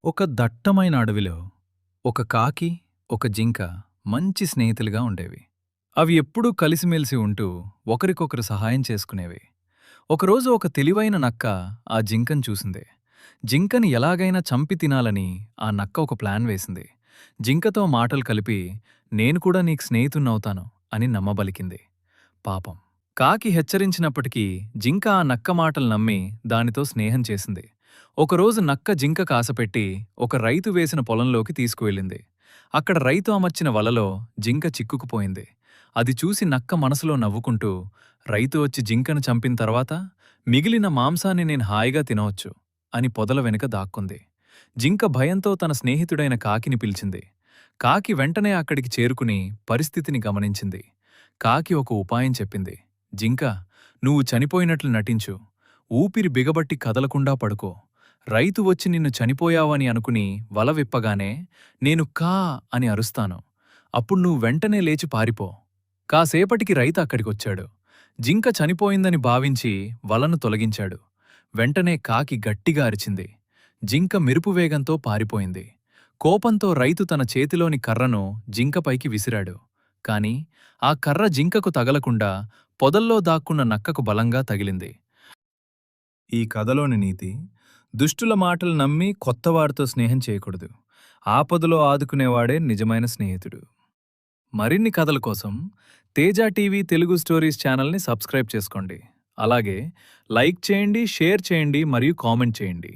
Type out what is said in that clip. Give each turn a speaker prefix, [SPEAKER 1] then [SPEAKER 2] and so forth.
[SPEAKER 1] ఒక దట్టమైన అడవిలో ఒక కాకి, ఒక జింక మంచి స్నేహితులుగా ఉండేవి. అవి ఎప్పుడూ కలిసిమెలిసి ఉంటూ ఒకరికొకరు సహాయం చేసుకునేవి. ఒకరోజు ఒక తెలివైన నక్క ఆ జింకను చూసింది. జింకని ఎలాగైనా చంపి తినాలని ఆ నక్క ఒక ప్లాన్ వేసింది. జింకతో మాటలు కలిపి నేను కూడా నీకు స్నేహితున్నవుతాను అని నమ్మబలికింది. పాపం కాకి హెచ్చరించినప్పటికీ జింక ఆ నక్క మాటలు నమ్మి దానితో స్నేహం చేసింది. ఒకరోజు నక్క జింక కాసపెట్టి ఒక రైతు వేసిన పొలంలోకి తీసుకువెళ్ళింది. అక్కడ రైతు అమర్చిన వలలో జింక చిక్కుకుపోయింది. అది చూసి నక్క మనసులో నవ్వుకుంటూ రైతు వచ్చి జింకను చంపిన తర్వాత మిగిలిన మాంసాన్ని నేను హాయిగా తినవచ్చు అని పొదల వెనుక దాక్కుంది. జింక భయంతో తన స్నేహితుడైన కాకిని పిలిచింది. కాకి వెంటనే అక్కడికి చేరుకుని పరిస్థితిని గమనించింది. కాకి ఒక ఉపాయం చెప్పింది. జింకా, నువ్వు చనిపోయినట్లు నటించు. ఊపిరి బిగబట్టి కదలకుండా పడుకో. రైతు వచ్చి నిన్ను చనిపోయావని అనుకుని వల విప్పగానే నేను కా అని అరుస్తాను. అప్పుడు నువ్వు వెంటనే లేచి పారిపో. కాసేపటికి రైతు అక్కడికొచ్చాడు. జింక చనిపోయిందని భావించి వలను తొలగించాడు. వెంటనే కాకి గట్టిగా అరిచింది. జింక మెరుపువేగంతో పారిపోయింది. కోపంతో రైతు తన చేతిలోని కర్రను జింకపైకి విసిరాడు. కాని ఆ కర్ర జింకకు తగలకుండా పొదల్లో దాక్కున్న నక్కకు బలంగా తగిలింది. ఈ కథలోని నీతి: దుష్టుల మాటలు నమ్మి కొత్తవారితో స్నేహం చేయకూడదు. ఆపదలో ఆదుకునేవాడే నిజమైన స్నేహితుడు. మరిన్ని కథల కోసం తేజ టీవీ తెలుగు స్టోరీస్ ఛానల్ని సబ్స్క్రైబ్ చేసుకోండి. అలాగే లైక్ చేయండి, షేర్ చేయండి మరియు కామెంట్ చేయండి.